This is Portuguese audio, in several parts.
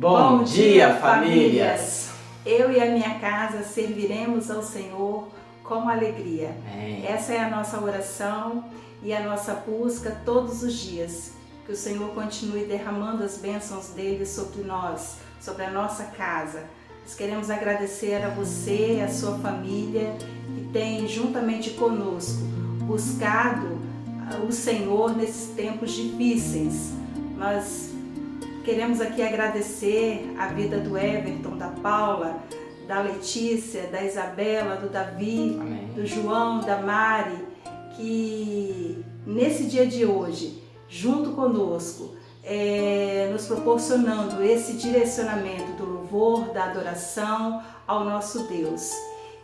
Bom dia, famílias! Eu e a minha casa serviremos ao Senhor com alegria. Amém. Essa é a nossa oração e a nossa busca todos os dias. Que o Senhor continue derramando as bênçãos dele sobre nós, sobre a nossa casa. Nós queremos agradecer a você, a sua família, que tem juntamente conosco buscado o Senhor nesses tempos difíceis. Nós queremos aqui agradecer a vida do Everton, da Paula, da Letícia, da Isabela, do Davi, Amém. do João, da Mari, que nesse dia de hoje, junto conosco, nos proporcionando esse direcionamento do louvor, da adoração ao nosso Deus.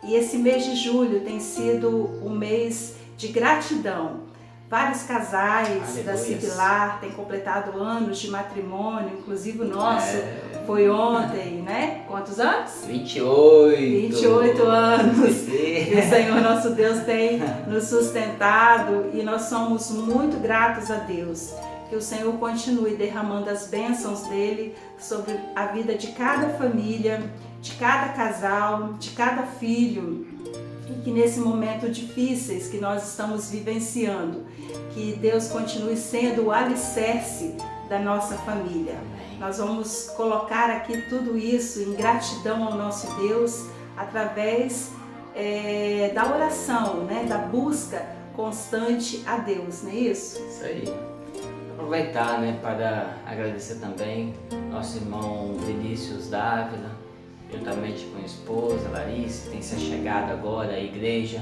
E esse mês de julho tem sido um mês de gratidão. Vários casais da Sibilar têm completado anos de matrimônio, inclusive o nosso foi ontem, né? Quantos anos? 28 anos. E o Senhor nosso Deus tem nos sustentado e nós somos muito gratos a Deus. Que o Senhor continue derramando as bênçãos dele sobre a vida de cada família, de cada casal, de cada filho. E que nesse momento difíceis que nós estamos vivenciando, que Deus continue sendo o alicerce da nossa família. Amém. Nós vamos colocar aqui tudo isso em gratidão ao nosso Deus, através da oração, né? Da busca constante a Deus, não é isso? Isso aí. Aproveitar, né, para agradecer também nosso irmão Vinícius Dávila, juntamente com a esposa Larissa, que tem se achegado agora à igreja.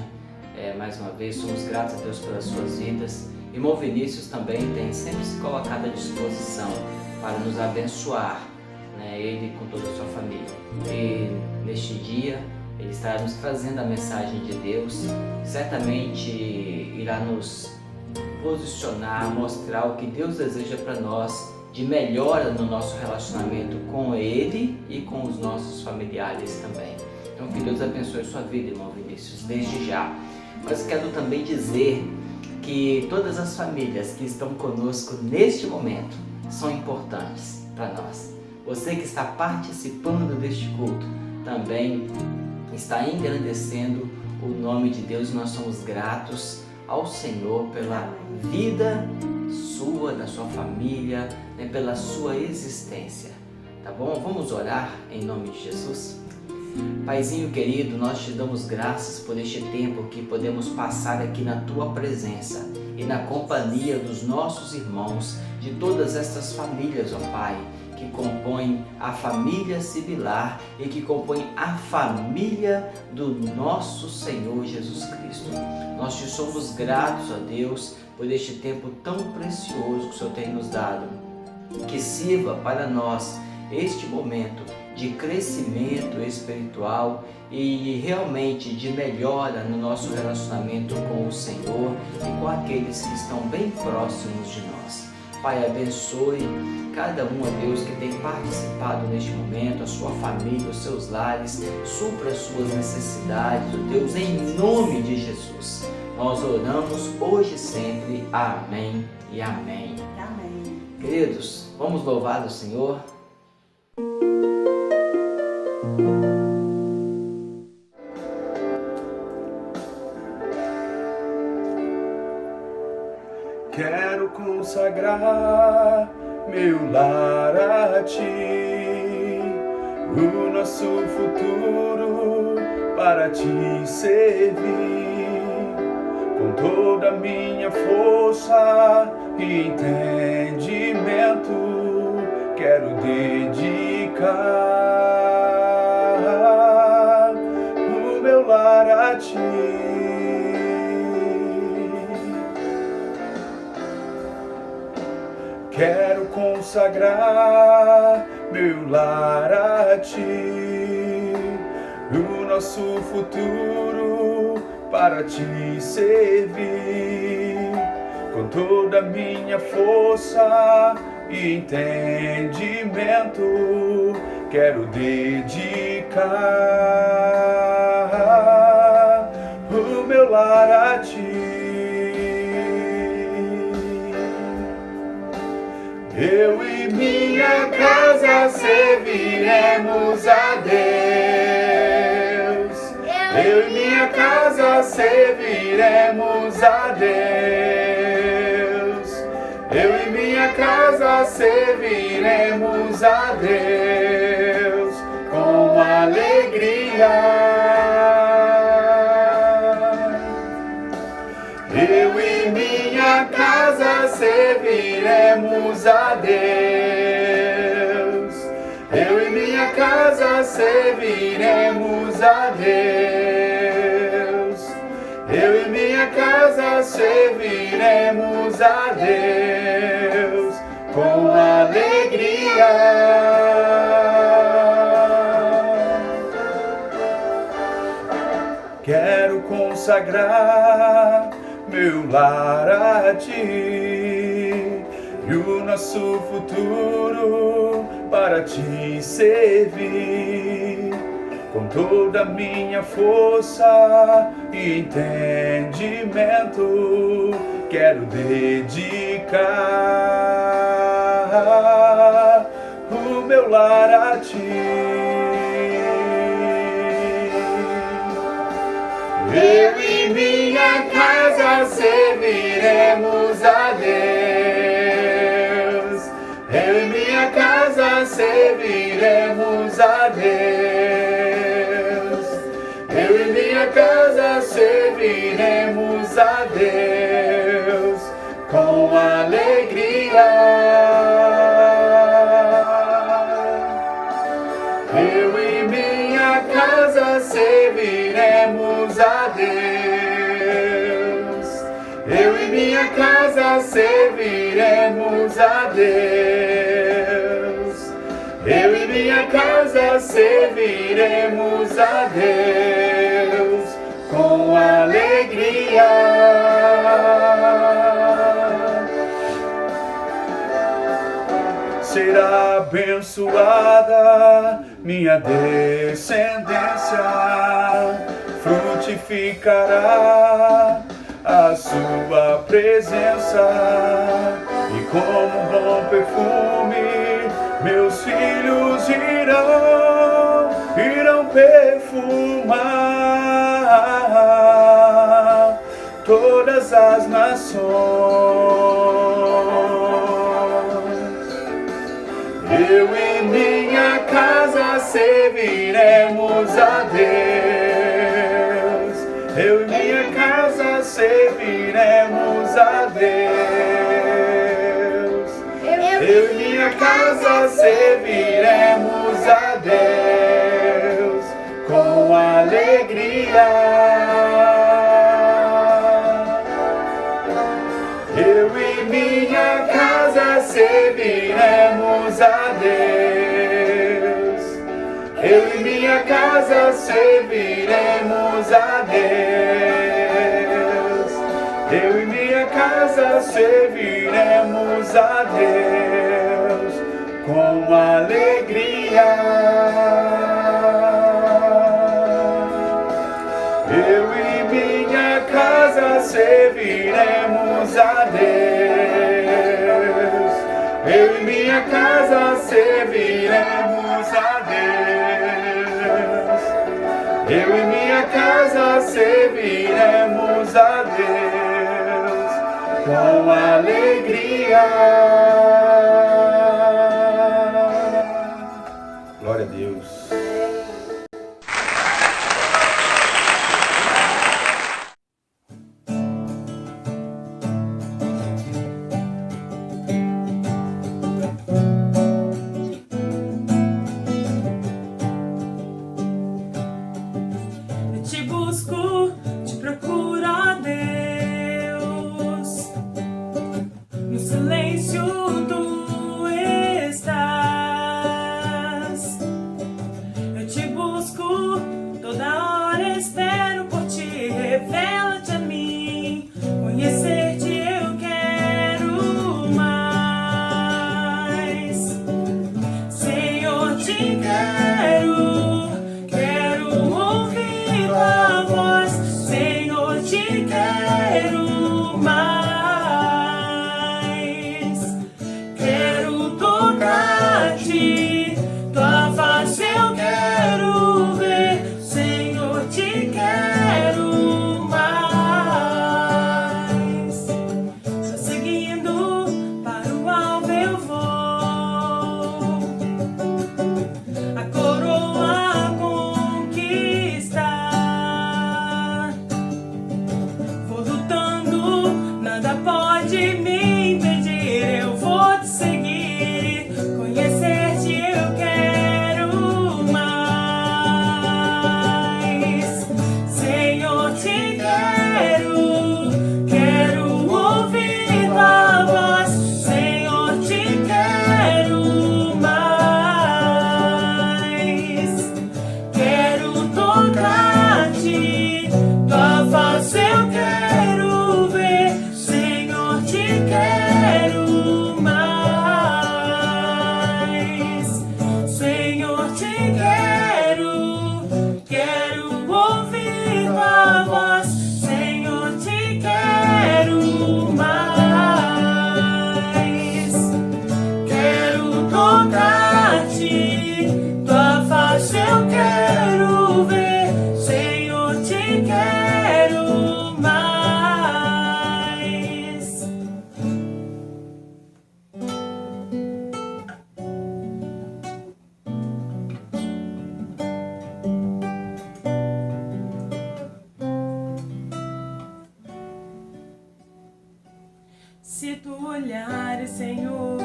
Mais uma vez, somos gratos a Deus pelas suas vidas. Irmão Vinícius também tem sempre se colocado à disposição para nos abençoar, né, ele com toda a sua família. E neste dia, ele estará nos trazendo a mensagem de Deus, certamente irá nos posicionar, mostrar o que Deus deseja para nós, de melhora no nosso relacionamento com Ele e com os nossos familiares também. Então que Deus abençoe a sua vida, irmão Vinícius, desde já. Mas quero também dizer que todas as famílias que estão conosco neste momento são importantes para nós. Você que está participando deste culto também está engrandecendo o nome de Deus e nós somos gratos ao Senhor pela vida sua, da sua família, né, pela sua existência, tá bom? Vamos orar em nome de Jesus? Paizinho querido, nós te damos graças por este tempo que podemos passar aqui na tua presença e na companhia dos nossos irmãos, de todas estas famílias, ó Pai, que compõem a família Sibilar e que compõem a família do nosso Senhor Jesus Cristo. Nós te somos gratos, ó Deus, por este tempo tão precioso que o Senhor tem nos dado. Que sirva para nós este momento de crescimento espiritual e realmente de melhora no nosso relacionamento com o Senhor e com aqueles que estão bem próximos de nós. Pai, abençoe cada um, ó Deus, que tem participado neste momento, a sua família, os seus lares, supra as suas necessidades, ó Deus, em nome de Jesus. Nós oramos hoje e sempre. Amém e amém. Amém. Queridos, vamos louvar o Senhor. Quero consagrar meu lar a Ti, o nosso futuro para Te servir, com toda a minha força e entendimento, quero dedicar o meu lar a Ti. Quero consagrar meu lar a Ti, o nosso futuro para Te servir, com toda a minha força e entendimento, quero dedicar o meu lar a Ti. Eu e minha casa serviremos Eu e minha casa serviremos a Deus. Eu e minha casa serviremos a Deus com alegria. Eu e minha casa serviremos a Deus. Eu e minha casa serviremos a Deus. Eu e minha casa serviremos a Deus com alegria. Quero consagrar meu lar a Ti e o nosso futuro para Te servir com toda a minha força e entendimento. Quero dedicar o meu lar a Ti. Eu e minha casa serviremos a Deus. Eu e minha casa serviremos a Deus. Eu e minha casa serviremos a Deus com alegria. Eu e minha casa serviremos a Deus. Eu e minha casa serviremos a Deus. Eu e minha casa serviremos a Deus com alegria. Será abençoada minha descendência, frutificará a sua presença, e como um bom perfume meus filhos irão perfumar todas as nações. Eu e minha casa serviremos a Deus. Eu e minha casa serviremos a Deus. Eu e minha casa serviremos a Deus com alegria. Eu e minha casa serviremos a Deus. Eu e minha casa serviremos a Deus. Eu e minha casa serviremos a Deus com alegria. Eu e minha casa serviremos a Deus. Eu e minha casa serviremos a Deus. Eu e minha casa serviremos a Deus com alegria. Glória a Deus. Quero ouvir tua voz, Senhor, te Se tu olhares, Senhor,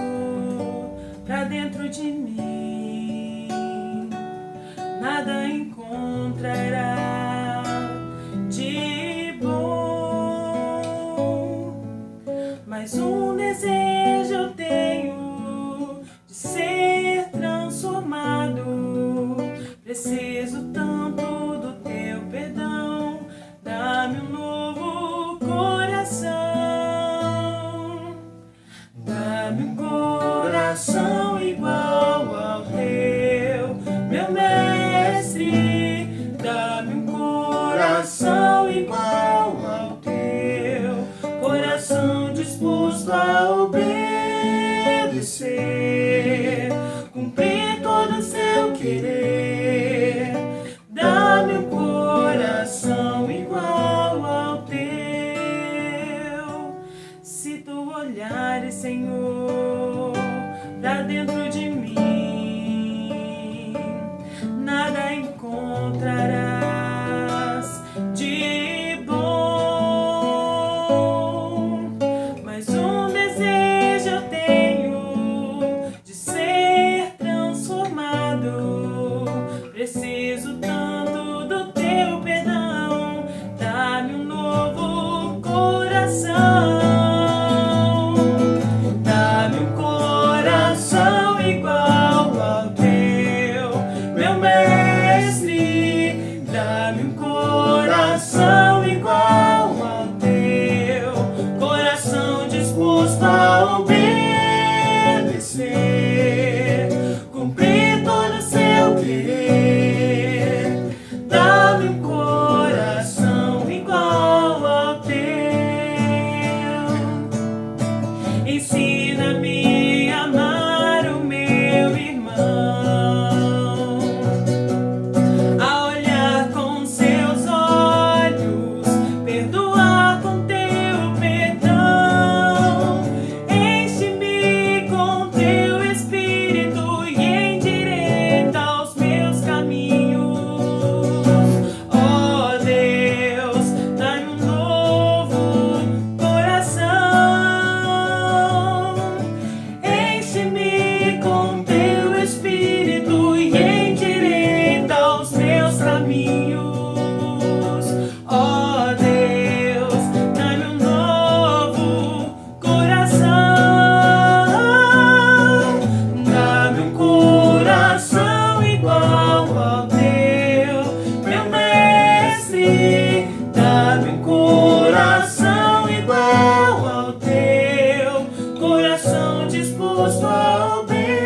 pra dentro de mim, nada encontrará de bom. Mas um desejo eu tenho de ser transformado. Preciso tanto do teu perdão. Dá-me um novo coração. Dá-me um coração igual ao teu, meu mestre. Dá-me um coração igual ao teu, coração disposto a obedecer, cumprir todo o seu querer. Dá-me um coração igual ao teu. Se tu olhares, Senhor, pra dentro de mim, nada encontrarás de bom. Mas um desejo eu tenho de ser transformado. Preciso tanto do teu perdão. Dá-me um novo coração. Dá-me um coração igual ao teu, meu mestre. Dá-me um coração igual ao teu, coração disposto a obedecer, cumprir todo o seu querer. Dá-me um coração igual ao teu. Ensina-me a amar o meu irmão, a olhar com seus olhos, perdoar com teu perdão. Enche-me com teu espírito e endireita os meus caminhos. Ó Deus, dá-me um novo coração. Enche-me com teu espírito e endireita os meus caminhos. Ó Deus, dá-me um novo coração. Dá-me um coração igual ao teu, meu mestre. Dá-me um coração igual ao teu, coração disposto a obedecer,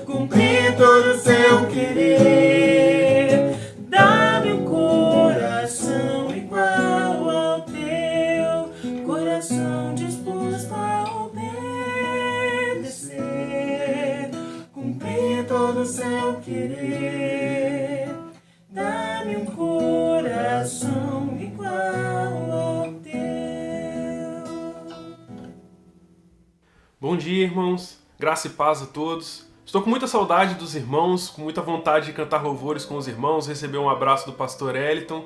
cumprir todo o seu querer. Dá-me um coração igual ao teu, coração disposto a obedecer, cumprir todo o seu querer. Dá-me um coração igual ao teu. Bom dia, irmãos. Graça e paz a todos. Estou com muita saudade dos irmãos, com muita vontade de cantar louvores com os irmãos, receber um abraço do pastor Eliton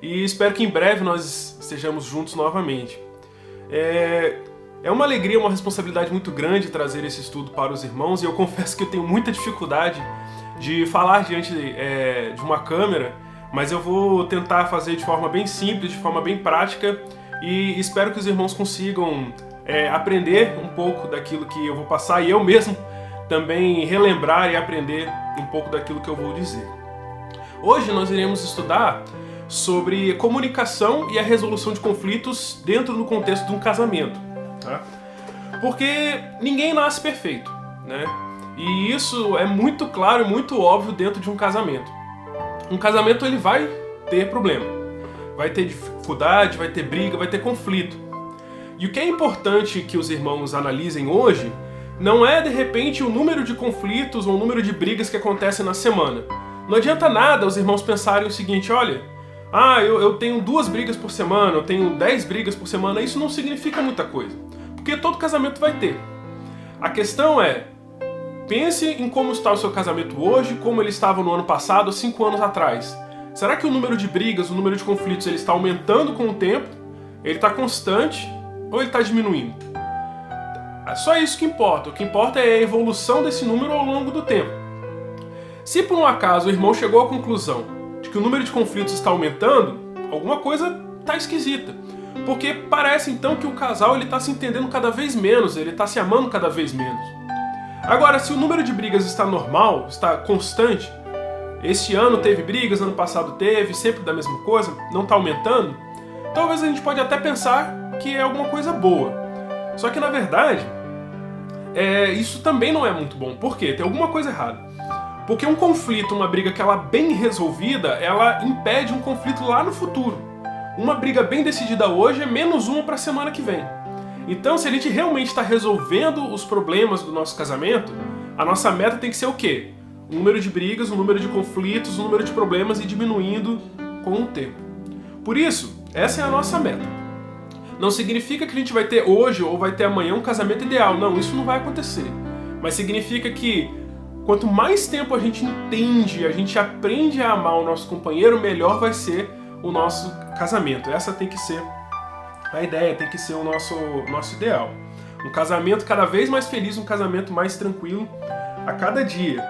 e espero que em breve nós estejamos juntos novamente. É uma alegria, uma responsabilidade muito grande trazer esse estudo para os irmãos e eu confesso que eu tenho muita dificuldade de falar diante de uma câmera, mas eu vou tentar fazer de forma bem simples, de forma bem prática e espero que os irmãos consigam aprender um pouco daquilo que eu vou passar e eu mesmo também relembrar e aprender um pouco daquilo que eu vou dizer. Hoje nós iremos estudar sobre comunicação e a resolução de conflitos dentro do contexto de um casamento, tá? Porque ninguém nasce perfeito, né? E isso é muito claro e muito óbvio dentro de um casamento. Um casamento ele vai ter problema, vai ter dificuldade, vai ter briga, vai ter conflito. E o que é importante que os irmãos analisem hoje não é, de repente, o número de conflitos ou o número de brigas que acontecem na semana. Não adianta nada os irmãos pensarem o seguinte, olha, eu tenho 2 brigas por semana, eu tenho 10 brigas por semana, isso não significa muita coisa. Porque todo casamento vai ter. A questão é, pense em como está o seu casamento hoje, como ele estava no ano passado, 5 anos atrás. Será que o número de brigas, o número de conflitos, ele está aumentando com o tempo? Ele está constante ou ele está diminuindo? É só isso que importa. O que importa é a evolução desse número ao longo do tempo. Se por um acaso o irmão chegou à conclusão de que o número de conflitos está aumentando, alguma coisa está esquisita. Porque parece então que o casal está se entendendo cada vez menos, ele está se amando cada vez menos. Agora, se o número de brigas está normal, está constante, este ano teve brigas, ano passado teve, sempre da mesma coisa, não está aumentando, talvez a gente pode até pensar que é alguma coisa boa. Só que na verdade, isso também não é muito bom. Por quê? Tem alguma coisa errada. Porque um conflito, uma briga que ela é bem resolvida, ela impede um conflito lá no futuro. Uma briga bem decidida hoje é menos uma para a semana que vem. Então, se a gente realmente está resolvendo os problemas do nosso casamento, a nossa meta tem que ser o quê? O número de brigas, o número de conflitos, o número de problemas ir diminuindo com o tempo. Por isso, essa é a nossa meta. Não significa que a gente vai ter hoje ou vai ter amanhã um casamento ideal. Não, isso não vai acontecer. Mas significa que quanto mais tempo a gente entende, a gente aprende a amar o nosso companheiro, melhor vai ser o nosso casamento. Essa tem que ser a ideia, tem que ser o nosso ideal. Um casamento cada vez mais feliz, um casamento mais tranquilo a cada dia.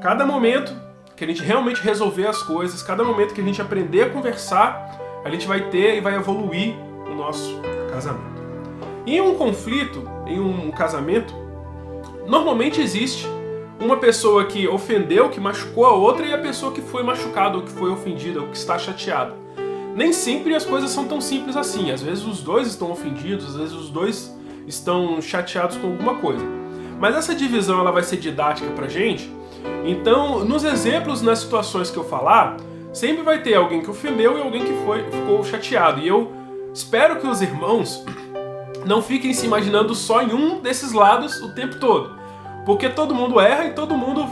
Cada momento que a gente realmente resolver as coisas, cada momento que a gente aprender a conversar, a gente vai ter e vai evoluir o nosso casamento. Em um conflito, em um casamento, normalmente existe uma pessoa que ofendeu, que machucou a outra, e a pessoa que foi machucada, ou que foi ofendida, ou que está chateada. Nem sempre as coisas são tão simples assim. Às vezes os dois estão ofendidos, às vezes os dois estão chateados com alguma coisa. Mas essa divisão ela vai ser didática pra gente. Então, nos exemplos, nas situações que eu falar, sempre vai ter alguém que ofendeu e alguém que ficou chateado. E eu espero que os irmãos não fiquem se imaginando só em um desses lados o tempo todo. Porque todo mundo erra e todo mundo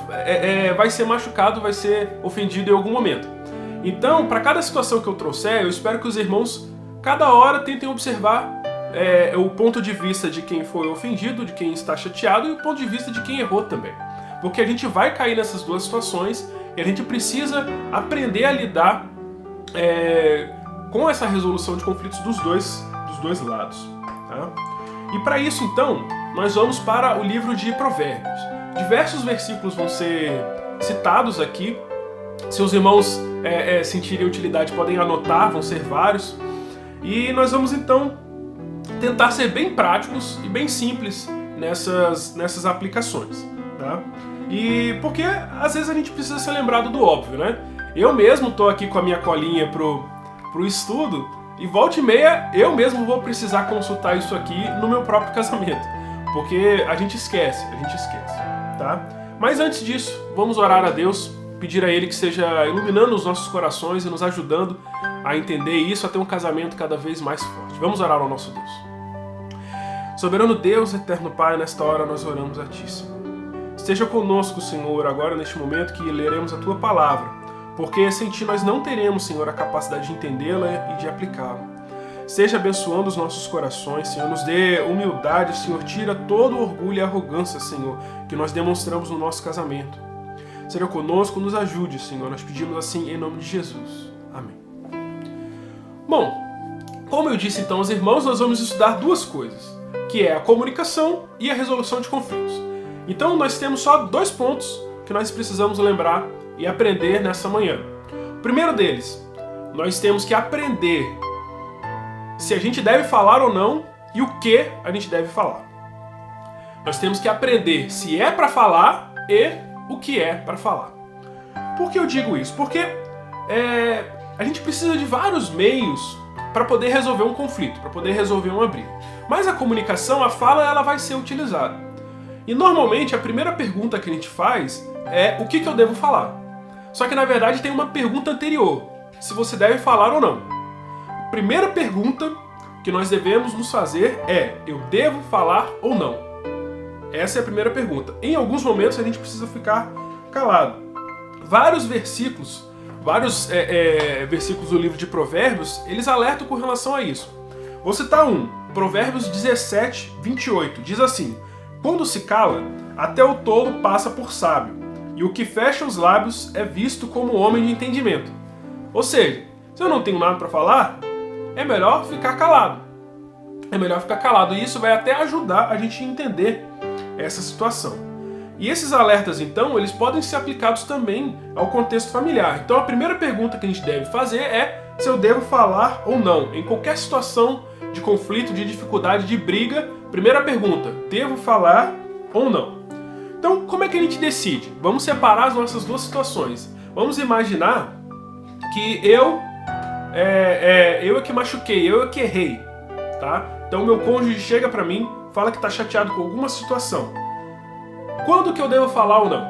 vai ser machucado, vai ser ofendido em algum momento. Então, para cada situação que eu trouxer, eu espero que os irmãos, cada hora, tentem observar o ponto de vista de quem foi ofendido, de quem está chateado, e o ponto de vista de quem errou também. Porque a gente vai cair nessas duas situações e a gente precisa aprender a lidar com essa resolução de conflitos dos dois lados. Tá? E para isso, então, nós vamos para o livro de Provérbios. Diversos versículos vão ser citados aqui. Se os irmãos sentirem utilidade, podem anotar, vão ser vários. E nós vamos, então, tentar ser bem práticos e bem simples nessas aplicações. Tá? E porque às vezes a gente precisa ser lembrado do óbvio, né? Eu mesmo tô aqui com a minha colinha pro estudo e volta e meia eu mesmo vou precisar consultar isso aqui no meu próprio casamento, porque a gente esquece, tá? Mas antes disso, vamos orar a Deus, pedir a Ele que seja iluminando os nossos corações e nos ajudando a entender isso, a ter um casamento cada vez mais forte. Vamos orar ao nosso Deus. Soberano Deus, eterno Pai, nesta hora nós oramos a Ti, Senhor. Esteja conosco, Senhor, agora neste momento que leremos a Tua Palavra, porque sem Ti nós não teremos, Senhor, a capacidade de entendê-la e de aplicá-la. Esteja abençoando os nossos corações, Senhor, nos dê humildade, Senhor, tira todo o orgulho e arrogância, Senhor, que nós demonstramos no nosso casamento. Seja conosco, nos ajude, Senhor, nós pedimos assim em nome de Jesus. Amém. Bom, como eu disse então aos irmãos, nós vamos estudar duas coisas, que é a comunicação e a resolução de conflitos. Então nós temos só 2 pontos que nós precisamos lembrar e aprender nessa manhã. O primeiro deles, nós temos que aprender se a gente deve falar ou não e o que a gente deve falar. Nós temos que aprender se é para falar e o que é para falar. Por que eu digo isso? Porque a gente precisa de vários meios para poder resolver um conflito, para poder resolver uma briga. Mas a comunicação, a fala, ela vai ser utilizada. E normalmente a primeira pergunta que a gente faz é o que eu devo falar. Só que na verdade tem uma pergunta anterior, se você deve falar ou não. A primeira pergunta que nós devemos nos fazer é: eu devo falar ou não? Essa é a primeira pergunta. Em alguns momentos a gente precisa ficar calado. Vários versículos do livro de Provérbios, eles alertam com relação a isso. Vou citar um, Provérbios 17, 28, diz assim: quando se cala, até o tolo passa por sábio, e o que fecha os lábios é visto como homem de entendimento. Ou seja, se eu não tenho nada para falar, é melhor ficar calado. É melhor ficar calado, e isso vai até ajudar a gente a entender essa situação. E esses alertas, então, eles podem ser aplicados também ao contexto familiar. Então a primeira pergunta que a gente deve fazer é se eu devo falar ou não. Em qualquer situação de conflito, de dificuldade, de briga, primeira pergunta, devo falar ou não? Então, como é que a gente decide? Vamos separar as nossas duas situações. Vamos imaginar que eu é que machuquei, eu é que errei, tá? Então meu cônjuge chega pra mim, fala que tá chateado com alguma situação. Quando que eu devo falar ou não?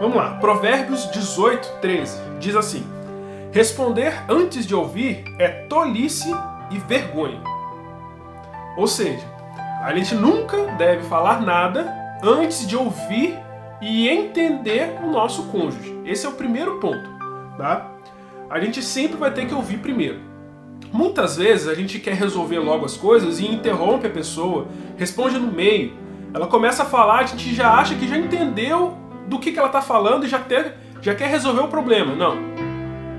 Vamos lá, Provérbios 18, 13, diz assim: responder antes de ouvir é tolice e vergonha. Ou seja, a gente nunca deve falar nada antes de ouvir e entender o nosso cônjuge. Esse é o primeiro ponto, tá? A gente sempre vai ter que ouvir primeiro. Muitas vezes a gente quer resolver logo as coisas e interrompe a pessoa, responde no meio. Ela começa a falar, a gente já acha que já entendeu do que ela está falando e já quer resolver o problema. Não.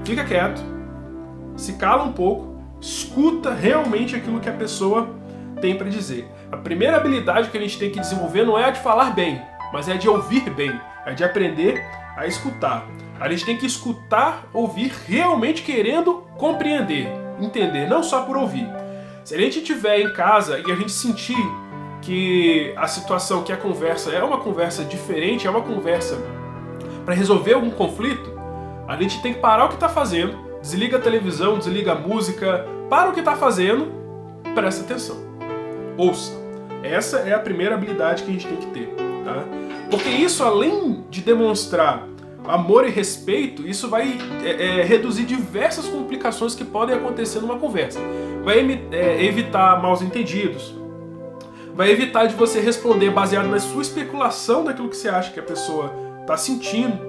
Fica quieto, se cala um pouco, escuta realmente aquilo que a pessoa tem para dizer. A primeira habilidade que a gente tem que desenvolver não é a de falar bem, mas é a de ouvir bem, é de aprender a escutar. A gente tem que escutar, ouvir realmente querendo compreender, entender, não só por ouvir. Se a gente estiver em casa e a gente sentir que a situação, que a conversa é uma conversa diferente, é uma conversa para resolver algum conflito, a gente tem que parar o que está fazendo, desliga a televisão, desliga a música, para o que está fazendo, presta atenção. Ouça. Essa é a primeira habilidade que a gente tem que ter, tá? Porque isso, além de demonstrar amor e respeito, isso vai reduzir diversas complicações que podem acontecer numa conversa. Vai evitar maus entendidos, vai evitar de você responder baseado na sua especulação daquilo que você acha que a pessoa está sentindo,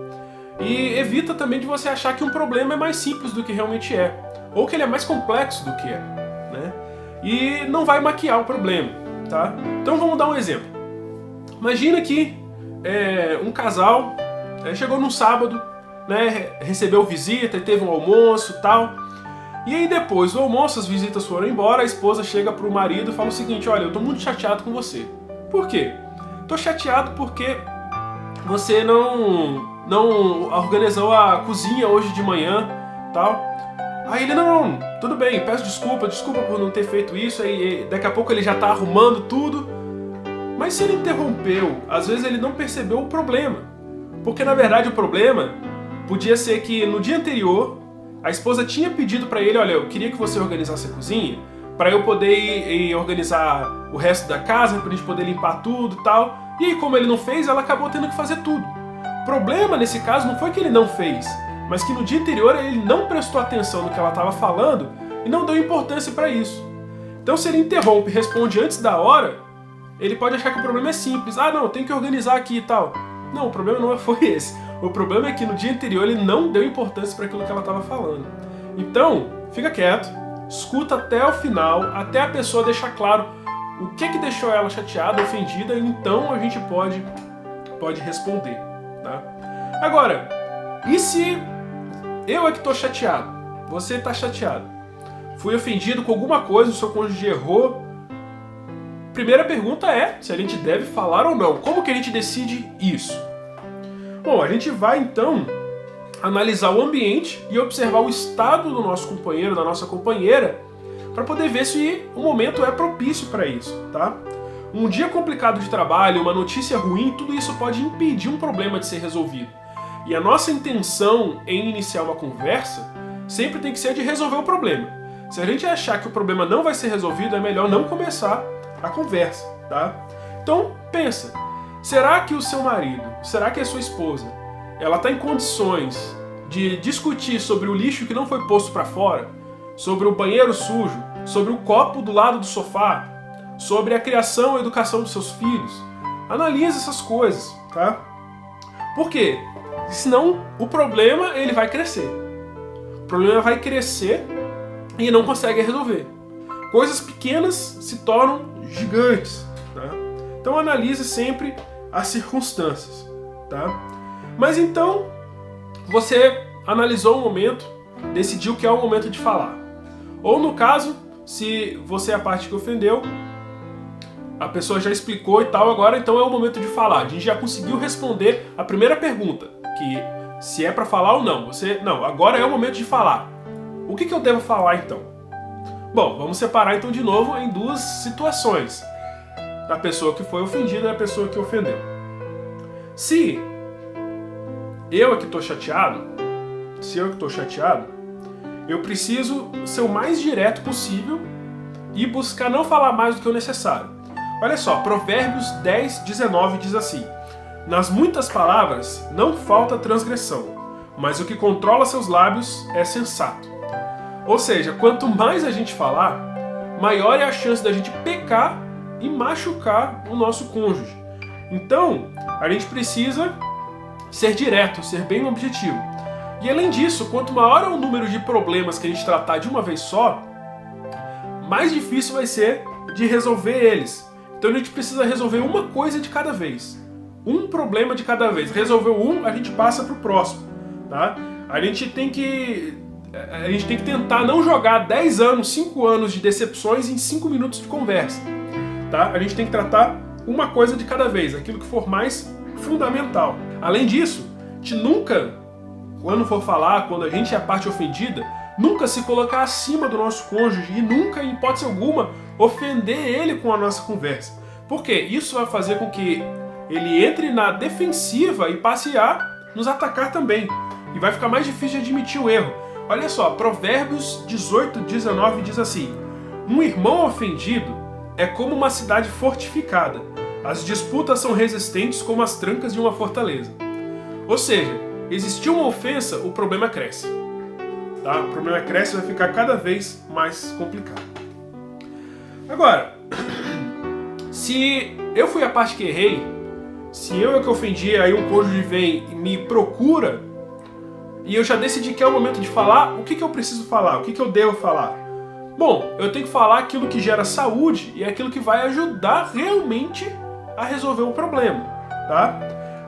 e evita também de você achar que um problema é mais simples do que realmente é, ou que ele é mais complexo do que é, né? E não vai maquiar o problema, tá? Então vamos dar um exemplo. Imagina que um casal chegou num sábado, né, recebeu visita e teve um almoço e tal. E aí depois do almoço, as visitas foram embora, a esposa chega pro marido e fala o seguinte: olha, eu tô muito chateado com você. Por quê? Tô chateado porque você não organizou a cozinha hoje de manhã, tal. Aí ele, não, tudo bem, peço desculpa por não ter feito isso, aí daqui a pouco ele já tá arrumando tudo. Mas se ele interrompeu, às vezes ele não percebeu o problema. Porque na verdade o problema podia ser que no dia anterior a esposa tinha pedido pra ele: olha, eu queria que você organizasse a cozinha pra eu poder ir organizar o resto da casa, pra gente poder limpar tudo e tal. E aí, como ele não fez, ela acabou tendo que fazer tudo. O problema nesse caso não foi que ele não fez, mas que no dia anterior ele não prestou atenção no que ela estava falando e não deu importância para isso. Então se ele interrompe e responde antes da hora, ele pode achar que o problema é simples. Ah, não, eu tenho que organizar aqui e tal. Não, o problema não foi esse. O problema é que no dia anterior ele não deu importância para aquilo que ela estava falando. Então, fica quieto, escuta até o final, até a pessoa deixar claro o que deixou ela chateada, ofendida, e então a gente pode responder, tá? Agora, e se eu é que estou chateado, você está chateado, fui ofendido com alguma coisa, o seu cônjuge errou? Primeira pergunta é se a gente deve falar ou não. Como que a gente decide isso? Bom, a gente vai então analisar o ambiente e observar o estado do nosso companheiro, da nossa companheira, para poder ver se o momento é propício para isso, tá? Um dia complicado de trabalho, uma notícia ruim, tudo isso pode impedir um problema de ser resolvido. E a nossa intenção em iniciar uma conversa sempre tem que ser de resolver o problema. Se a gente achar que o problema não vai ser resolvido, é melhor não começar a conversa, tá? Então, pensa, será que o seu marido, será que a sua esposa, ela está em condições de discutir sobre o lixo que não foi posto para fora, sobre o banheiro sujo, sobre o copo do lado do sofá, sobre a criação e educação dos seus filhos? Analise essas coisas, tá? Por quê? Senão o problema ele vai crescer. O problema vai crescer e não consegue resolver. Coisas pequenas se tornam gigantes, tá? Então analise sempre as circunstâncias, tá? Mas então você analisou o momento, decidiu que é o momento de falar. Ou no caso, se você é a parte que ofendeu, a pessoa já explicou e tal, agora então é o momento de falar. A gente já conseguiu responder a primeira pergunta, que se é pra falar ou não. Não, agora é o momento de falar. O que eu devo falar então? Bom, vamos separar então de novo em duas situações. A pessoa que foi ofendida e a pessoa que ofendeu. Se eu é que estou chateado, eu preciso ser o mais direto possível e buscar não falar mais do que o necessário. Olha só, Provérbios 10, 19 diz assim: nas muitas palavras não falta transgressão, mas o que controla seus lábios é sensato. Ou seja, quanto mais a gente falar, maior é a chance da gente pecar e machucar o nosso cônjuge. Então, a gente precisa ser direto, ser bem objetivo. E além disso, quanto maior é o número de problemas que a gente tratar de uma vez só, mais difícil vai ser de resolver eles. Então a gente precisa resolver uma coisa de cada vez. Um problema de cada vez. Resolveu um, a gente passa para o próximo. Tá? A gente tem que tentar não jogar 10 anos, 5 anos de decepções em 5 minutos de conversa. Tá? A gente tem que tratar uma coisa de cada vez, aquilo que for mais fundamental. Além disso, a gente nunca, quando for falar, quando a gente é a parte ofendida, nunca se colocar acima do nosso cônjuge e nunca, em hipótese alguma, ofender ele com a nossa conversa. Por quê? Isso vai fazer com que ele entre na defensiva e passe a nos atacar também. E vai ficar mais difícil de admitir o erro. Olha só, Provérbios 18, 19 diz assim: um irmão ofendido é como uma cidade fortificada. As disputas são resistentes como as trancas de uma fortaleza. Ou seja, existiu uma ofensa, o problema cresce. Tá? O problema cresce e vai ficar cada vez mais complicado. Agora, se eu fui a parte que errei, se eu é que ofendi, aí o cônjuge vem e me procura, e eu já decidi que é o momento de falar, o que eu preciso falar? O que eu devo falar? Bom, eu tenho que falar aquilo que gera saúde e aquilo que vai ajudar realmente a resolver o problema. Tá?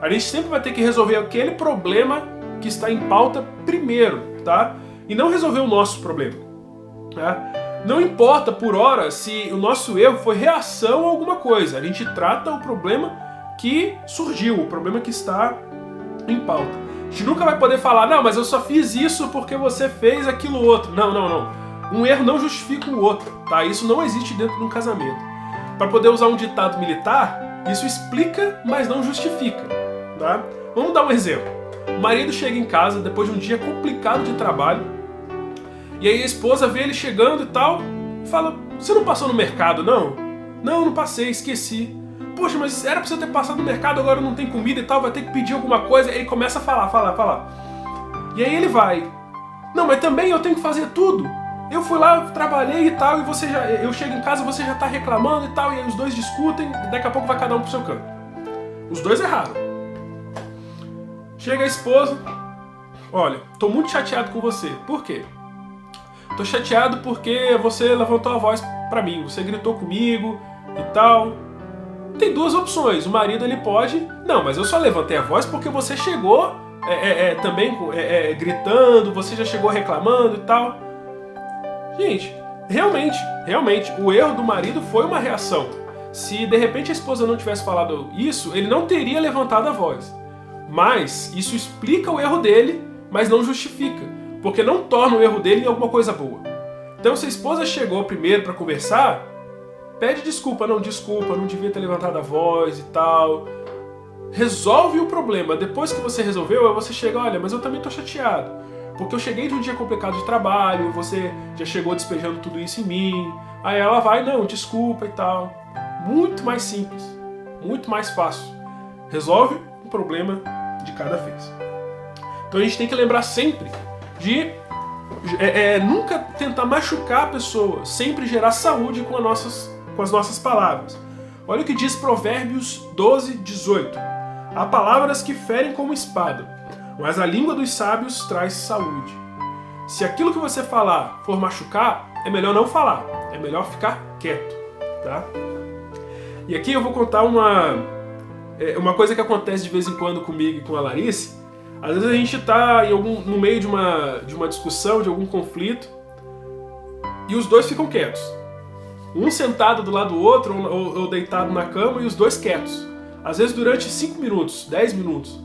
A gente sempre vai ter que resolver aquele problema que está em pauta primeiro, tá? E não resolver o nosso problema. Tá? Não importa por hora se o nosso erro foi reação a alguma coisa. A gente trata o problema que surgiu, o problema que está em pauta. A gente nunca vai poder falar, não, mas eu só fiz isso porque você fez aquilo outro. Não. Um erro não justifica o outro, tá? Isso não existe dentro de um casamento. Para poder usar um ditado militar, isso explica, mas não justifica, tá? Vamos dar um exemplo. O marido chega em casa depois de um dia complicado de trabalho, e aí a esposa vê ele chegando e tal, e fala: você não passou no mercado, não? Não passei, esqueci. Poxa, mas era pra você ter passado no mercado, agora não tem comida e tal, vai ter que pedir alguma coisa. Aí ele começa a falar. E aí ele vai: não, mas também eu tenho que fazer tudo. Eu fui lá, trabalhei e tal, e eu chego em casa, você já tá reclamando e tal, e aí os dois discutem, e daqui a pouco vai cada um pro seu canto. Os dois erraram. Chega a esposa: olha, tô muito chateado com você. Por quê? Tô chateado porque você levantou a voz pra mim, você gritou comigo e tal. Tem duas opções. O marido, ele pode: não, mas eu só levantei a voz porque você chegou também gritando, você já chegou reclamando e tal. Gente, realmente, o erro do marido foi uma reação. Se de repente a esposa não tivesse falado isso, ele não teria levantado a voz. Mas isso explica o erro dele, mas não justifica, porque não torna o erro dele em alguma coisa boa. Então, se a esposa chegou primeiro para conversar, pede desculpa, não devia ter levantado a voz e tal. Resolve o problema. Depois que você resolveu, você chega: olha, mas eu também tô chateado, porque eu cheguei de um dia complicado de trabalho, você já chegou despejando tudo isso em mim. Aí ela vai: não, desculpa e tal. Muito mais simples, muito mais fácil. Resolve o problema de cada vez. Então a gente tem que lembrar sempre de nunca tentar machucar a pessoa, sempre gerar saúde com as nossas palavras. Olha o que diz Provérbios 12, 18. Há palavras que ferem como espada, mas a língua dos sábios traz saúde. Se aquilo que você falar for machucar, é melhor não falar, é melhor ficar quieto, tá? E aqui eu vou contar uma coisa que acontece de vez em quando comigo e com a Larissa. Às vezes a gente está no meio de uma discussão, de algum conflito, e os dois ficam quietos. Um sentado do lado do outro ou deitado na cama e os dois quietos. Às vezes durante 5 minutos, 10 minutos.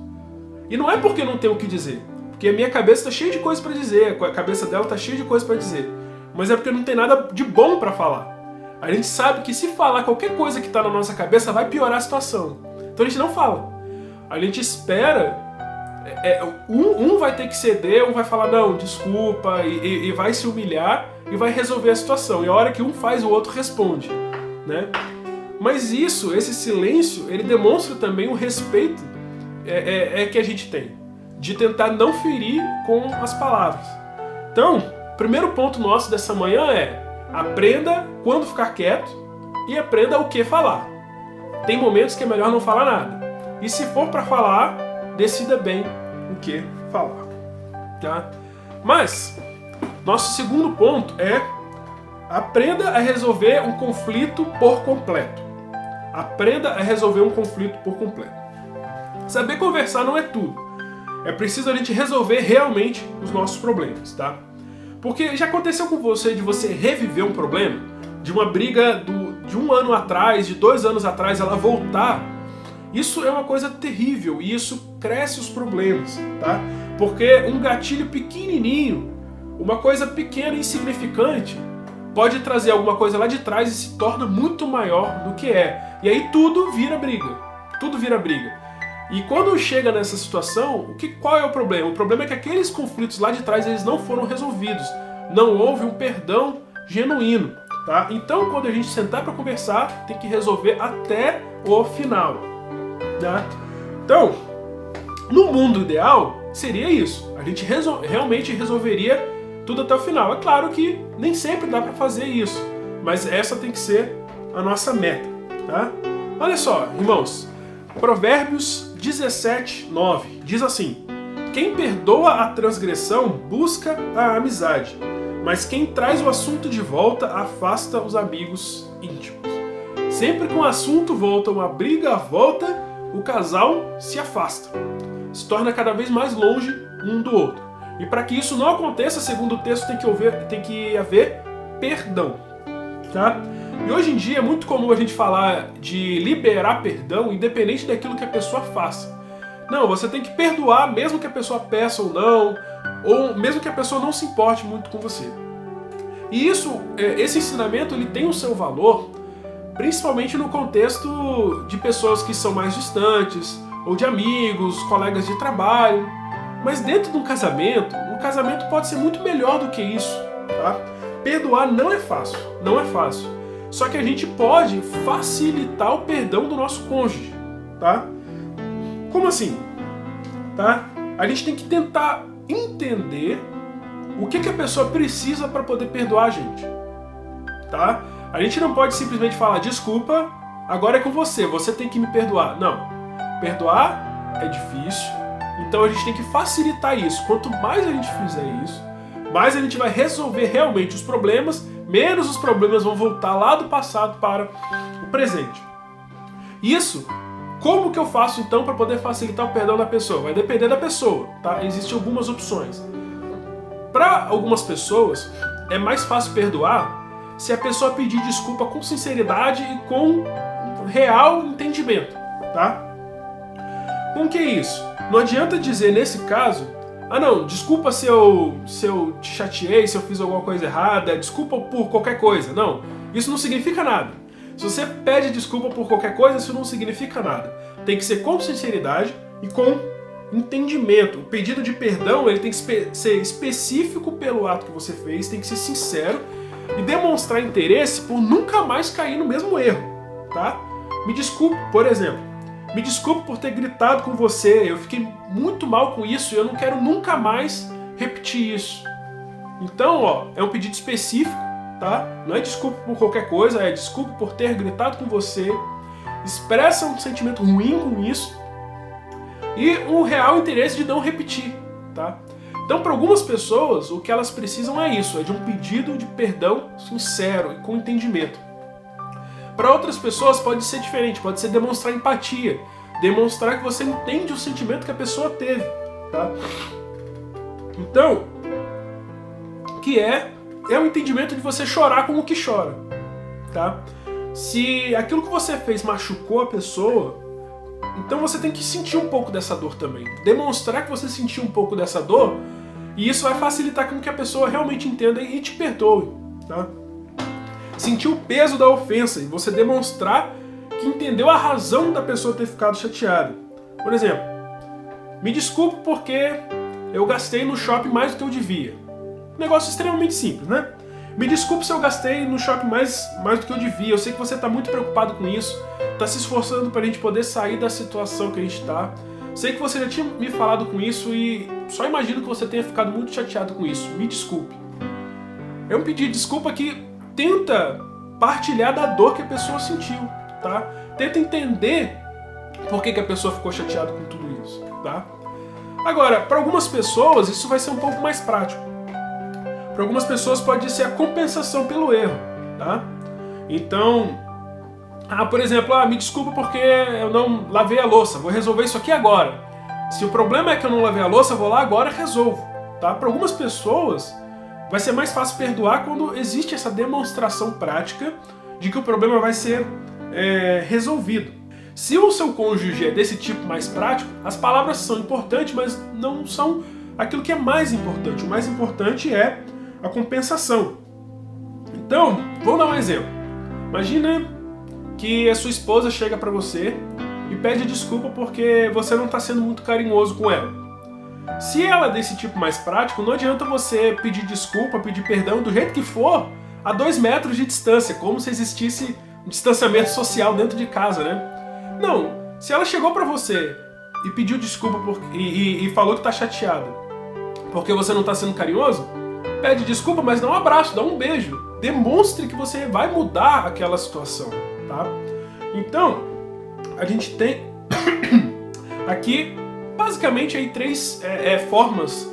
E não é porque não tem o que dizer. Porque a minha cabeça está cheia de coisa para dizer, a cabeça dela está cheia de coisa para dizer. Mas é porque não tem nada de bom para falar. A gente sabe que se falar qualquer coisa que está na nossa cabeça vai piorar a situação. Então a gente não fala. A gente espera, um vai ter que ceder, um vai falar não, desculpa, e vai se humilhar e vai resolver a situação. E a hora que um faz, o outro responde, né? Mas esse silêncio, ele demonstra também o respeito que a gente tem, de tentar não ferir com as palavras. Então, o primeiro ponto nosso dessa manhã é: aprenda quando ficar quieto e aprenda o que falar. Tem momentos que é melhor não falar nada. E se for para falar, decida bem o que falar. Tá? Mas, nosso segundo ponto é: aprenda a resolver um conflito por completo. Aprenda a resolver um conflito por completo. Saber conversar não é tudo. É preciso a gente resolver realmente os nossos problemas, tá? Porque já aconteceu com você de você reviver um problema? De uma briga de 1 ano atrás, de 2 anos atrás, ela voltar? Isso é uma coisa terrível e isso cresce os problemas, tá? Porque um gatilho pequenininho, uma coisa pequena e insignificante, pode trazer alguma coisa lá de trás e se torna muito maior do que é. E aí tudo vira briga. Tudo vira briga. E quando chega nessa situação, qual é o problema? O problema é que aqueles conflitos lá de trás eles não foram resolvidos. Não houve um perdão genuíno. Tá? Então, quando a gente sentar para conversar, tem que resolver até o final. Tá? Então, no mundo ideal, seria isso. A gente realmente resolveria tudo até o final. É claro que nem sempre dá para fazer isso, mas essa tem que ser a nossa meta. Tá? Olha só, irmãos, Provérbios 17:9 diz assim: quem perdoa a transgressão busca a amizade, mas quem traz o assunto de volta afasta os amigos íntimos. Sempre que um assunto volta, uma briga volta, o casal se afasta, se torna cada vez mais longe um do outro. E para que isso não aconteça, segundo o texto, tem que haver perdão. Tá? E hoje em dia é muito comum a gente falar de liberar perdão independente daquilo que a pessoa faça. Não, você tem que perdoar mesmo que a pessoa peça ou não, ou mesmo que a pessoa não se importe muito com você. E esse ensinamento ele tem o seu valor, principalmente no contexto de pessoas que são mais distantes, ou de amigos, colegas de trabalho. Mas dentro de um casamento, o casamento pode ser muito melhor do que isso. Tá? Perdoar não é fácil, não é fácil. Só que a gente pode facilitar o perdão do nosso cônjuge, tá? Como assim? Tá? A gente tem que tentar entender o que a pessoa precisa para poder perdoar a gente, tá? A gente não pode simplesmente falar, desculpa, agora é com você, você tem que me perdoar. Não. Perdoar é difícil, então a gente tem que facilitar isso. Quanto mais a gente fizer isso, mais a gente vai resolver realmente os problemas, menos os problemas vão voltar lá do passado para o presente. Isso, como que eu faço então para poder facilitar o perdão da pessoa? Vai depender da pessoa, tá? Existem algumas opções. Para algumas pessoas, é mais fácil perdoar se a pessoa pedir desculpa com sinceridade e com real entendimento, tá? Com que é isso? Não adianta dizer nesse caso, ah não, desculpa se eu te chateei, se eu fiz alguma coisa errada, desculpa por qualquer coisa. Não, isso não significa nada. Se você pede desculpa por qualquer coisa, isso não significa nada. Tem que ser com sinceridade e com entendimento. O pedido de perdão ele tem que ser específico pelo ato que você fez, tem que ser sincero e demonstrar interesse por nunca mais cair no mesmo erro. Tá? Me desculpe, por exemplo. Me desculpe por ter gritado com você, eu fiquei muito mal com isso e eu não quero nunca mais repetir isso. Então, ó, é um pedido específico, tá? Não é desculpa por qualquer coisa, é desculpa por ter gritado com você. Expressa um sentimento ruim com isso e um real interesse de não repetir, tá? Então, para algumas pessoas, o que elas precisam é isso, é de um pedido de perdão sincero e com entendimento. Para outras pessoas pode ser diferente, pode ser demonstrar empatia, demonstrar que você entende o sentimento que a pessoa teve, tá? Então, que é é o entendimento de você chorar com o que chora, tá? Se aquilo que você fez machucou a pessoa, então você tem que sentir um pouco dessa dor também. Demonstrar que você sentiu um pouco dessa dor, e isso vai facilitar com que a pessoa realmente entenda e te perdoe, tá? Sentir o peso da ofensa e você demonstrar que entendeu a razão da pessoa ter ficado chateada. Por exemplo, me desculpe porque eu gastei no shopping mais do que eu devia. Um negócio extremamente simples, né? Me desculpe se eu gastei no shopping mais do que eu devia. Eu sei que você está muito preocupado com isso, está se esforçando para a gente poder sair da situação que a gente está. Sei que você já tinha me falado com isso e só imagino que você tenha ficado muito chateado com isso. Me desculpe. É um pedido de desculpa que tenta partilhar da dor que a pessoa sentiu, tá? Tenta entender por que a pessoa ficou chateada com tudo isso, tá? Agora, para algumas pessoas isso vai ser um pouco mais prático. Para algumas pessoas pode ser a compensação pelo erro, tá? Então, por exemplo, me desculpa porque eu não lavei a louça, vou resolver isso aqui agora. Se o problema é que eu não lavei a louça, eu vou lá agora e resolvo, tá? Para algumas pessoas vai ser mais fácil perdoar quando existe essa demonstração prática de que o problema vai ser resolvido. Se o seu cônjuge é desse tipo mais prático, as palavras são importantes, mas não são aquilo que é mais importante. O mais importante é a compensação. Então, vou dar um exemplo. Imagina que a sua esposa chega para você e pede desculpa porque você não está sendo muito carinhoso com ela. Se ela é desse tipo mais prático, não adianta você pedir desculpa, pedir perdão do jeito que for, a 2 metros de distância, como se existisse um distanciamento social dentro de casa, né? Não, se ela chegou pra você e pediu desculpa e falou que tá chateada porque você não tá sendo carinhoso, pede desculpa, mas dá um abraço, dá um beijo. Demonstre que você vai mudar aquela situação, tá? Então, a gente tem aqui basicamente aí 3 formas,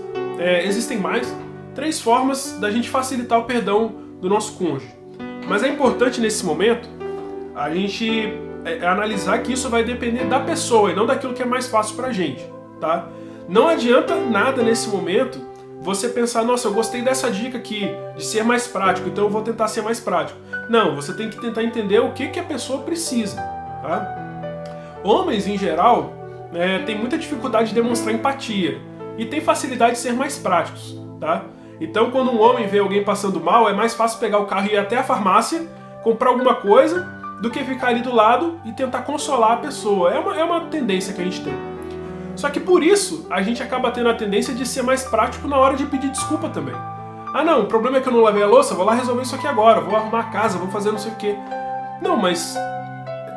existem mais, 3 formas da gente facilitar o perdão do nosso cônjuge. Mas é importante nesse momento a gente analisar que isso vai depender da pessoa e não daquilo que é mais fácil pra gente, tá? Não adianta nada nesse momento você pensar, nossa, eu gostei dessa dica aqui de ser mais prático, então eu vou tentar ser mais prático. Não, você tem que tentar entender o que a pessoa precisa, tá? Homens, em geral, têm muita dificuldade de demonstrar empatia e tem facilidade de ser mais práticos, tá? Então, quando um homem vê alguém passando mal, é mais fácil pegar o carro e ir até a farmácia, comprar alguma coisa, do que ficar ali do lado e tentar consolar a pessoa. É uma tendência que a gente tem. Só que por isso, a gente acaba tendo a tendência de ser mais prático na hora de pedir desculpa também. Não, o problema é que eu não lavei a louça, vou lá resolver isso aqui agora, vou arrumar a casa, vou fazer não sei o quê. Não, mas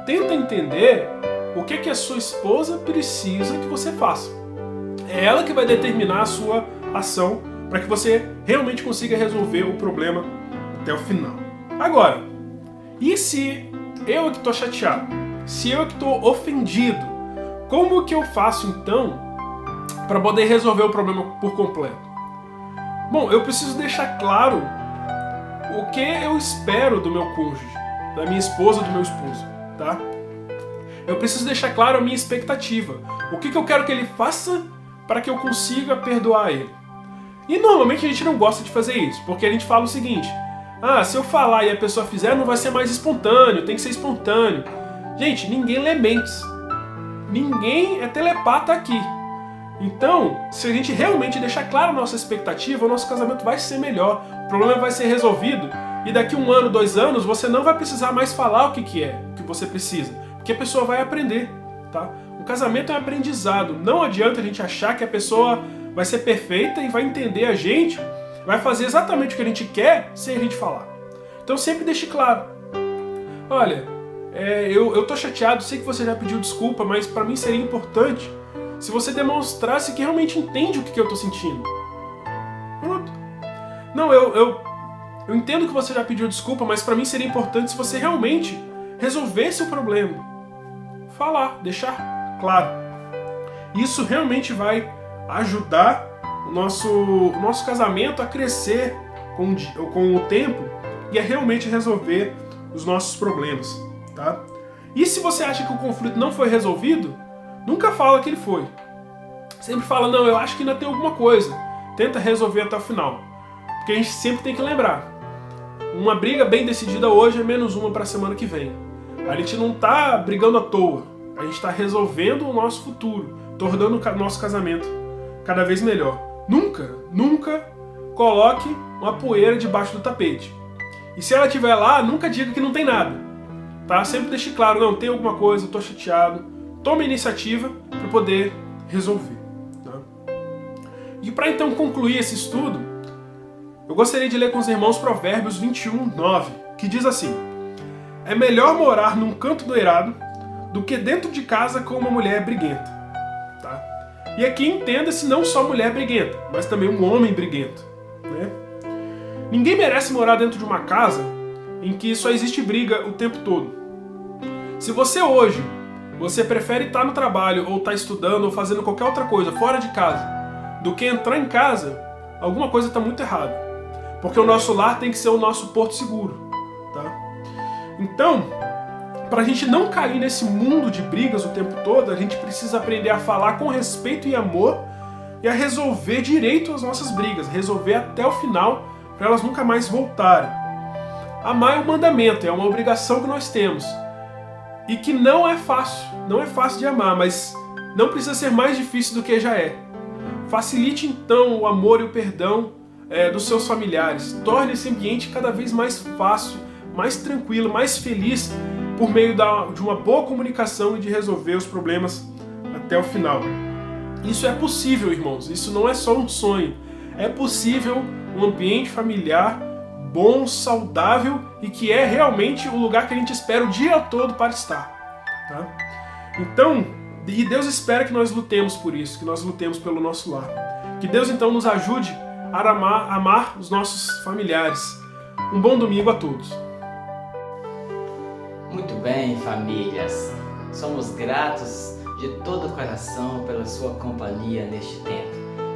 tenta entender o que a sua esposa precisa que você faça. É ela que vai determinar a sua ação para que você realmente consiga resolver o problema até o final. Agora, e se eu que estou chateado? Se eu que estou ofendido? Como que eu faço então para poder resolver o problema por completo? Bom, eu preciso deixar claro o que eu espero do meu cônjuge, da minha esposa, do meu esposo, tá? Eu preciso deixar claro a minha expectativa. O que eu quero que ele faça para que eu consiga perdoar ele. E normalmente a gente não gosta de fazer isso, porque a gente fala o seguinte: se eu falar e a pessoa fizer, não vai ser mais espontâneo, tem que ser espontâneo. Gente, ninguém lê mentes. Ninguém é telepata aqui. Então, se a gente realmente deixar clara a nossa expectativa, o nosso casamento vai ser melhor, o problema vai ser resolvido, e daqui 1 ano, 2 anos, você não vai precisar mais falar o que você precisa, porque a pessoa vai aprender, tá? O casamento é um aprendizado, não adianta a gente achar que a pessoa vai ser perfeita e vai entender a gente, vai fazer exatamente o que a gente quer sem a gente falar. Então sempre deixe claro: olha, eu tô chateado, sei que você já pediu desculpa, mas pra mim seria importante se você demonstrasse que realmente entende o que eu tô sentindo. Pronto. Não, eu entendo que você já pediu desculpa, mas pra mim seria importante se você realmente resolvesse o problema. Falar, deixar claro. Isso realmente vai ajudar o nosso casamento a crescer com o tempo e a realmente resolver os nossos problemas, tá? E se você acha que o conflito não foi resolvido, nunca fala que ele foi. Sempre fala: não, eu acho que ainda tem alguma coisa. Tenta resolver até o final. Porque a gente sempre tem que lembrar, uma briga bem decidida hoje é menos uma para a semana que vem. A gente não está brigando à toa, a gente está resolvendo o nosso futuro, tornando o nosso casamento cada vez melhor. Nunca coloque uma poeira debaixo do tapete. E se ela estiver lá, nunca diga que não tem nada. Tá? Sempre deixe claro, não, tem alguma coisa, estou chateado. Tome a iniciativa para poder resolver. Tá? E para então concluir esse estudo, eu gostaria de ler com os irmãos Provérbios 21:9, que diz assim: é melhor morar num canto do eirado do que dentro de casa com uma mulher briguenta. Tá? E aqui entenda-se não só mulher briguenta, mas também um homem briguento. Né? Ninguém merece morar dentro de uma casa em que só existe briga o tempo todo. Se você hoje, você prefere estar no trabalho, ou estar estudando, ou fazendo qualquer outra coisa fora de casa, do que entrar em casa, alguma coisa está muito errada. Porque o nosso lar tem que ser o nosso porto seguro. Tá? Então, para a gente não cair nesse mundo de brigas o tempo todo, a gente precisa aprender a falar com respeito e amor e a resolver direito as nossas brigas, resolver até o final, para elas nunca mais voltarem. Amar é um mandamento, é uma obrigação que nós temos. E que não é fácil de amar, mas não precisa ser mais difícil do que já é. Facilite então o amor e o perdão dos seus familiares. Torne esse ambiente cada vez mais fácil, mais tranquilo, mais feliz, por meio de uma boa comunicação e de resolver os problemas até o final. Isso é possível, irmãos. Isso não é só um sonho. É possível um ambiente familiar bom, saudável e que é realmente o lugar que a gente espera o dia todo para estar. Tá? Então, e Deus espera que nós lutemos por isso, que nós lutemos pelo nosso lar. Que Deus então nos ajude a amar os nossos familiares. Um bom domingo a todos. Muito bem, famílias. Somos gratos de todo o coração pela sua companhia neste tempo.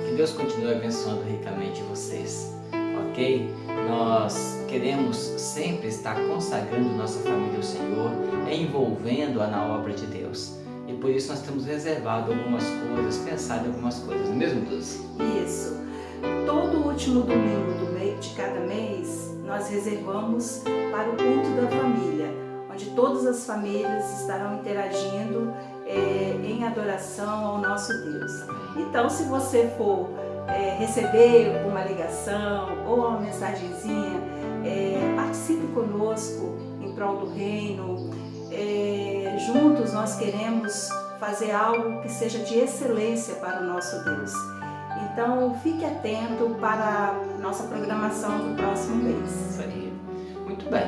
Que Deus continue abençoando ricamente vocês, ok? Nós queremos sempre estar consagrando nossa família ao Senhor, envolvendo-a na obra de Deus. E por isso nós temos reservado algumas coisas, pensado em algumas coisas, não é mesmo, Dulce? Isso. Todo último domingo de cada mês, nós reservamos para o culto da família, onde todas as famílias estarão interagindo em adoração ao nosso Deus. Então, se você for receber uma ligação ou uma mensagenzinha, participe conosco em prol do reino. Juntos nós queremos fazer algo que seja de excelência para o nosso Deus. Então, fique atento para a nossa programação do próximo mês. Isso aí. Muito bem.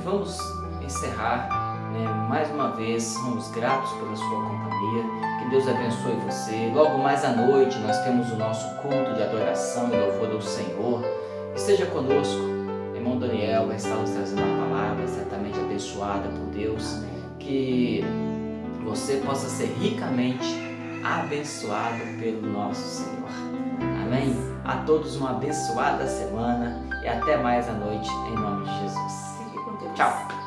Vamos encerrar. Mais uma vez, somos gratos pela sua companhia. Que Deus abençoe você. Logo mais à noite, nós temos o nosso culto de adoração e louvor ao Senhor. Esteja conosco. Irmão Daniel vai estar nos trazendo uma palavra certamente abençoada por Deus. Que você possa ser ricamente abençoado pelo nosso Senhor. Amém? A todos uma abençoada semana e até mais à noite, em nome de Jesus. Fique com Deus. Tchau!